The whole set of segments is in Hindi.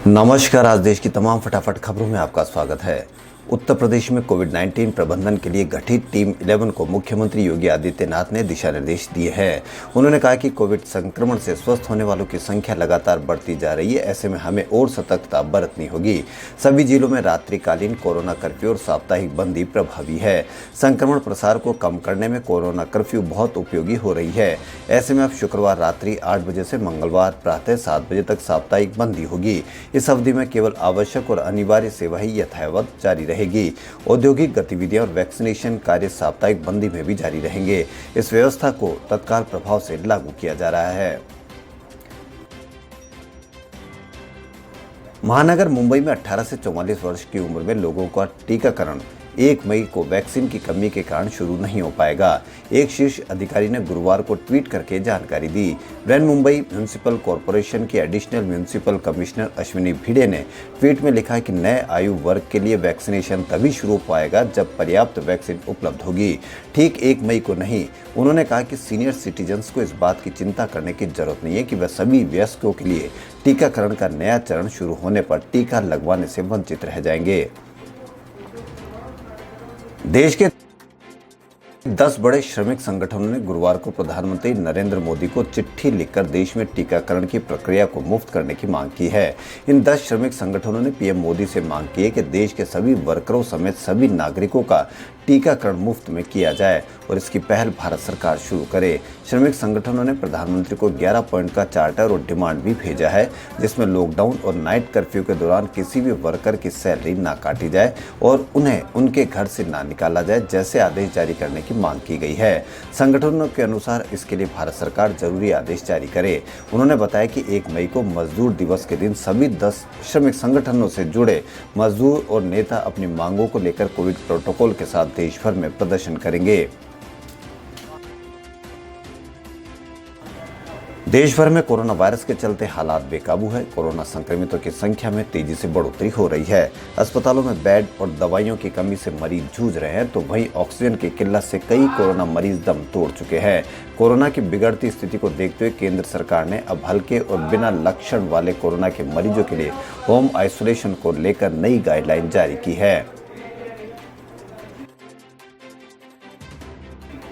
नमस्कार। आज देश की तमाम फटाफट खबरों में आपका स्वागत है। उत्तर प्रदेश में कोविड-19 प्रबंधन के लिए गठित टीम 11 को मुख्यमंत्री योगी आदित्यनाथ ने दिशा निर्देश दिए हैं। उन्होंने कहा कि कोविड संक्रमण से स्वस्थ होने वालों की संख्या लगातार बढ़ती जा रही है। ऐसे में हमें और सतर्कता बरतनी होगी। सभी जिलों में रात्रिकालीन कोरोना कर्फ्यू और साप्ताहिक बंदी प्रभावी है। संक्रमण प्रसार को कम करने में कोरोना कर्फ्यू बहुत उपयोगी हो रही है। ऐसे में अब शुक्रवार रात्रि 8 बजे से मंगलवार प्रातः 7 बजे तक साप्ताहिक बंदी होगी। इस अवधि में केवल आवश्यक और अनिवार्य सेवा ही यथावत जारी रहेगी। औद्योगिक गतिविधियां और वैक्सीनेशन कार्य साप्ताहिक बंदी में भी जारी रहेंगे। इस व्यवस्था को तत्काल प्रभाव से लागू किया जा रहा है। महानगर मुंबई में 18 से 44 वर्ष की उम्र में लोगों का टीकाकरण 1 मई को वैक्सीन की कमी के कारण शुरू नहीं हो पाएगा। एक शीर्ष अधिकारी ने गुरुवार को ट्वीट करके जानकारी दी। मुंबई म्यूनिसिपल कॉरपोरेशन के एडिशनल म्यूनिसिपल कमिश्नर अश्विनी भिड़े ने ट्वीट में लिखा कि नए आयु वर्ग के लिए वैक्सीनेशन तभी शुरू हो पाएगा जब पर्याप्त वैक्सीन उपलब्ध होगी, ठीक 1 मई को नहीं। उन्होंने कहा कि सीनियर सिटीजन्स को इस बात की चिंता करने की जरूरत नहीं है कि वह सभी वयस्कों के लिए टीकाकरण का नया चरण शुरू होने पर टीका लगवाने से वंचित रह जाएंगे। देश के 10 बड़े श्रमिक संगठनों ने गुरुवार को प्रधानमंत्री नरेंद्र मोदी को चिट्ठी लिखकर देश में टीकाकरण की प्रक्रिया को मुफ्त करने की मांग की है। इन 10 श्रमिक संगठनों ने पीएम मोदी से मांग की है कि देश के सभी वर्करों समेत सभी नागरिकों का टीकाकरण मुफ्त में किया जाए और इसकी पहल भारत सरकार शुरू करे। श्रमिक संगठनों ने प्रधानमंत्री को 11 पॉइंट का चार्टर और डिमांड भी भेजा है, जिसमें लॉकडाउन और नाइट कर्फ्यू के दौरान किसी भी वर्कर की सैलरी ना काटी जाए और उन्हें उनके घर से ना निकाला जाए, जैसे आदेश जारी करने की मांग की गई है। संगठनों के अनुसार इसके लिए भारत सरकार जरूरी आदेश जारी करे। उन्होंने बताया कि 1 मई को मजदूर दिवस के दिन सभी 10 श्रमिक संगठनों से जुड़े मजदूर और नेता अपनी मांगों को लेकर कोविड प्रोटोकॉल के साथ देश भर में प्रदर्शन करेंगे। देश भर में कोरोना वायरस के चलते हालात बेकाबू है। कोरोना संक्रमितों की संख्या में तेजी से बढ़ोतरी हो रही है। अस्पतालों में बेड और दवाइयों की कमी से मरीज जूझ रहे हैं, तो वहीं ऑक्सीजन की किल्लत से कई कोरोना मरीज दम तोड़ चुके हैं। कोरोना की बिगड़ती स्थिति को देखते हुए केंद्र सरकार ने अब हल्के और बिना लक्षण वाले कोरोना के मरीजों के लिए होम आइसोलेशन को लेकर नई गाइडलाइन जारी की है।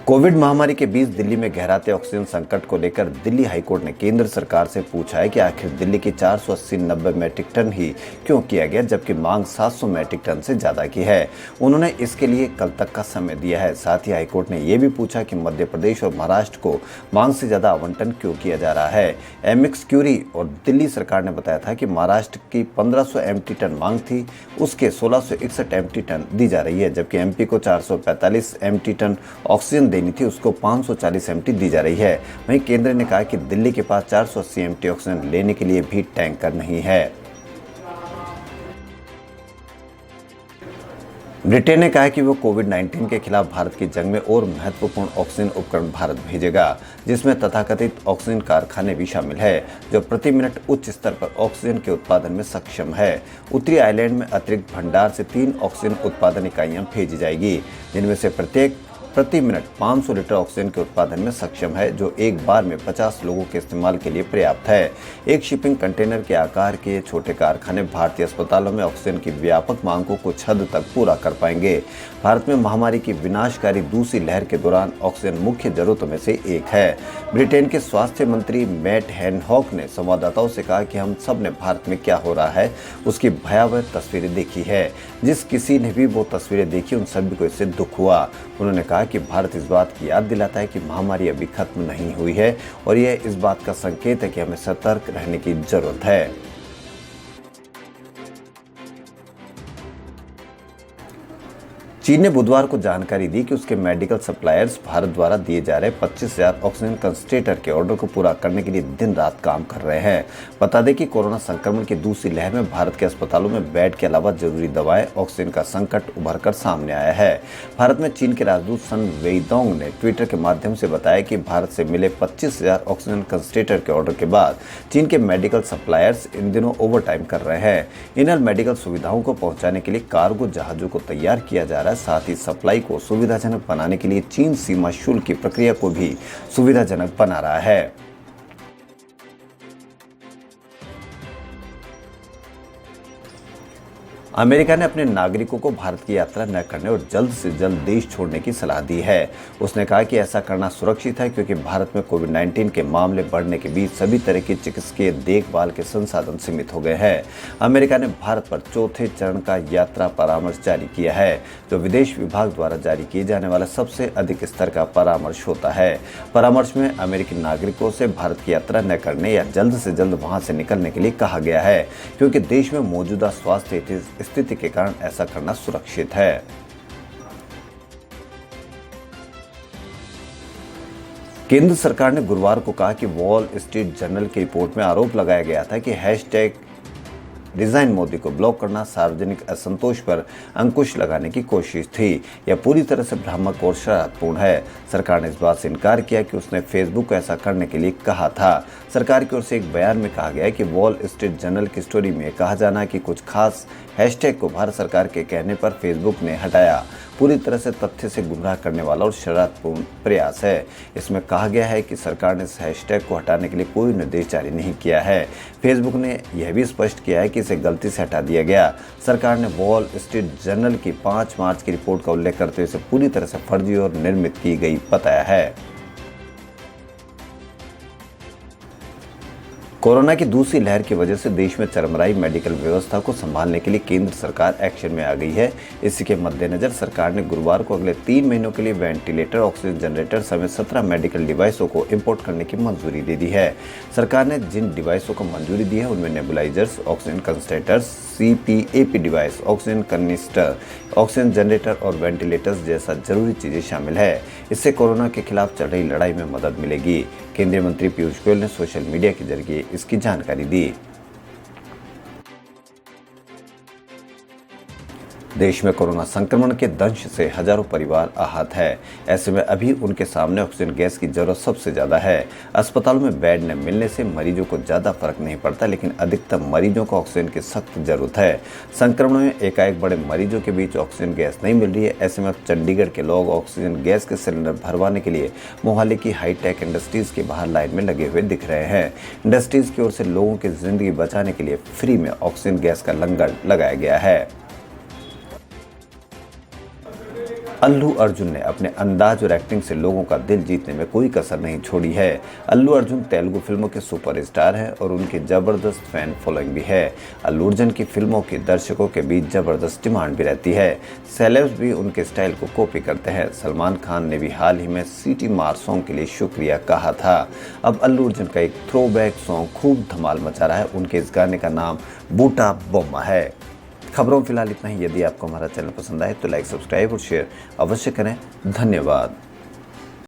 कोविड महामारी के बीच दिल्ली में गहराते ऑक्सीजन संकट को लेकर दिल्ली हाईकोर्ट ने केंद्र सरकार से पूछा है कि आखिर दिल्ली की 480-90 मैट्रिक टन ही क्यों किया गया, जबकि मांग 700 मैट्रिक टन से ज्यादा की है। उन्होंने इसके लिए कल तक का समय दिया है। साथ ही हाईकोर्ट ने यह भी पूछा कि मध्य प्रदेश और महाराष्ट्र को मांग से ज्यादा आवंटन क्यों किया जा रहा है। एमिक्स क्यूरी और दिल्ली सरकार ने बताया था कि महाराष्ट्र की 1500 एमटी टन मांग थी, उसके 1661 एमटी टन दी जा रही है, जबकि एमपी को 445 एमटी टन ऑक्सीजन देनी थी, उसको 540 एमटी दी जा रही है। वहीं केंद्र ने कहा कि दिल्ली के पास 480 एमटी ऑक्सीजन लेने के लिए भी टैंकर नहीं है। ब्रिटेन ने कहा कि वो कोविड-19 के खिलाफ भारत की जंग में और महत्वपूर्ण ऑक्सीजन उपकरण भारत भेजेगा, जिसमें तथाकथित ऑक्सीजन कारखाने भी शामिल है, जो प्रति मिनट उच्च स्तर पर ऑक्सीजन के उत्पादन में सक्षम है। उत्तरी आयरलैंड में अतिरिक्त भंडार से 3 ऑक्सीजन उत्पादन इकाइयां भेजी जाएगी, जिनमें से प्रत्येक प्रति मिनट 500 लीटर ऑक्सीजन के उत्पादन में सक्षम है, जो एक बार में 50 लोगों के इस्तेमाल के लिए पर्याप्त है। एक शिपिंग कंटेनर के आकार के छोटे कारखाने भारतीय अस्पतालों में ऑक्सीजन की व्यापक मांग को कुछ हद तक पूरा कर पाएंगे। भारत में महामारी की विनाशकारी दूसरी लहर के दौरान ऑक्सीजन मुख्य जरूरतों में से एक है। ब्रिटेन के स्वास्थ्य मंत्री मैट हैनकॉक ने संवाददाताओं से कहा कि हम सब ने भारत में क्या हो रहा है उसकी भयावह तस्वीरें देखी है। जिस किसी ने भी वो तस्वीरें देखी, उन सभी को इससे दुख हुआ। उन्होंने कहा कि भारत इस बात की याद दिलाता है कि महामारी अभी खत्म नहीं हुई है और यह इस बात का संकेत है कि हमें सतर्क रहने की जरूरत है। चीन ने बुधवार को जानकारी दी कि उसके मेडिकल सप्लायर्स भारत द्वारा दिए जा रहे 25,000 ऑक्सीजन कंसंट्रेटर के ऑर्डर को पूरा करने के लिए दिन रात काम कर रहे हैं। बता दें कि कोरोना संक्रमण की दूसरी लहर में भारत के अस्पतालों में बेड के अलावा जरूरी दवाएं, ऑक्सीजन का संकट उभर कर सामने आया है। भारत में चीन के राजदूत सन वेइदोंग ने ट्विटर के माध्यम से बताया कि भारत से मिले 25,000 ऑक्सीजन कंसंट्रेटर के ऑर्डर के बाद चीन के मेडिकल सप्लायर्स इन दिनों ओवर टाइम कर रहे हैं। इन मेडिकल सुविधाओं को पहुंचाने के लिए कार्गो जहाजों को तैयार किया जा रहा है। साथ ही सप्लाई को सुविधाजनक बनाने के लिए चीन सीमा शुल्क की प्रक्रिया को भी सुविधाजनक बना रहा है। अमेरिका ने अपने नागरिकों को भारत की यात्रा न करने और जल्द से जल्द देश छोड़ने की सलाह दी है। उसने कहा कि ऐसा करना सुरक्षित है क्योंकि भारत में कोविड-19 के मामले बढ़ने के बीच सभी तरह की चिकित्सकीय देखभाल के संसाधन सीमित हो गए हैं। अमेरिका ने भारत पर चौथे चरण का यात्रा परामर्श जारी किया है, जो विदेश विभाग द्वारा जारी किए जाने वाला सबसे अधिक स्तर का परामर्श होता है। परामर्श में अमेरिकी नागरिकों से भारत की यात्रा न करने या जल्द से जल्द वहां से निकलने के लिए कहा गया है, क्योंकि देश में मौजूदा स्वास्थ्य स्थिति के कारण ऐसा करना सुरक्षित है। केंद्र सरकार ने गुरुवार को कहा कि वॉल स्ट्रीट जर्नल की रिपोर्ट में आरोप लगाया गया था कि हैशटैग रिजाइन मोदी को ब्लॉक करना सार्वजनिक असंतोष पर अंकुश लगाने की कोशिश थी। यह पूरी तरह से भ्रामक और शरारतपूर्ण है। सरकार ने इस बात से इनकार किया कि उसने फेसबुक को ऐसा करने के लिए कहा था। सरकार की ओर से एक बयान में कहा गया है कि वॉल स्ट्रीट जर्नल की स्टोरी में कहा जाना कि कुछ खास हैशटैग को भारत सरकार के कहने पर फेसबुक ने हटाया पूरी तरह से तथ्य से गुमराह करने वाला और शरारतपूर्ण प्रयास है। इसमें कहा गया है कि सरकार ने इस हैशटैग को हटाने के लिए कोई निर्देश जारी नहीं किया है। फेसबुक ने यह भी स्पष्ट किया है कि इसे गलती से हटा दिया गया। सरकार ने वॉल स्ट्रीट जर्नल की 5 मार्च की रिपोर्ट का उल्लेख करते हुए इसे पूरी तरह से फर्जी और निर्मित की गई बताया है। कोरोना की दूसरी लहर की वजह से देश में चरमराई मेडिकल व्यवस्था को संभालने के लिए केंद्र सरकार एक्शन में आ गई है। इसी के मद्देनजर सरकार ने गुरुवार को अगले 3 महीनों के लिए वेंटिलेटर, ऑक्सीजन जनरेटर समेत 17 मेडिकल डिवाइसों को इंपोर्ट करने की मंजूरी दे दी है। सरकार ने जिन डिवाइसों को मंजूरी दी है उनमें nebulizers, oxygen concentrators, CPAP device, oxygen canister, oxygen generator और वेंटिलेटर्स जैसा जरूरी चीजें शामिल है। इससे कोरोना के खिलाफ चल रही लड़ाई में मदद मिलेगी। केंद्रीय मंत्री पीयूष गोयल ने सोशल मीडिया के जरिए इसकी जानकारी दी। देश में कोरोना संक्रमण के दंश से हजारों परिवार आहत है। ऐसे में अभी उनके सामने ऑक्सीजन गैस की जरूरत सबसे ज्यादा है। अस्पतालों में बेड न मिलने से मरीजों को ज्यादा फर्क नहीं पड़ता, लेकिन अधिकतर मरीजों को ऑक्सीजन की सख्त जरूरत है। संक्रमण में एकाएक बड़े मरीजों के बीच ऑक्सीजन गैस नहीं मिल रही है। ऐसे में चंडीगढ़ के लोग ऑक्सीजन गैस के सिलेंडर भरवाने के लिए मोहाली की हाईटेक इंडस्ट्रीज के बाहर लाइन में लगे हुए दिख रहे हैं। इंडस्ट्रीज की ओर से लोगों की जिंदगी बचाने के लिए फ्री में ऑक्सीजन गैस का लंगर लगाया गया है। अल्लू अर्जुन ने अपने अंदाज और एक्टिंग से लोगों का दिल जीतने में कोई कसर नहीं छोड़ी है। अल्लू अर्जुन तेलुगु फिल्मों के सुपरस्टार हैं और उनकी जबरदस्त फैन फॉलोइंग भी है। अल्लू अर्जुन की फिल्मों की दर्शकों के बीच जबरदस्त डिमांड भी रहती है। सेलेब्स भी उनके स्टाइल को कॉपी करते हैं। सलमान खान ने भी हाल ही में सिटी मार सॉन्ग के लिए शुक्रिया कहा था। अब अल्लू अर्जुन का एक थ्रोबैक सॉन्ग खूब धमाल मचा रहा है। उनके इस गाने का नाम बूटा बोम्मा है। खबरों फिलहाल इतना ही। यदि आपको हमारा चैनल पसंद आए तो लाइक, सब्सक्राइब और शेयर अवश्य करें। धन्यवाद।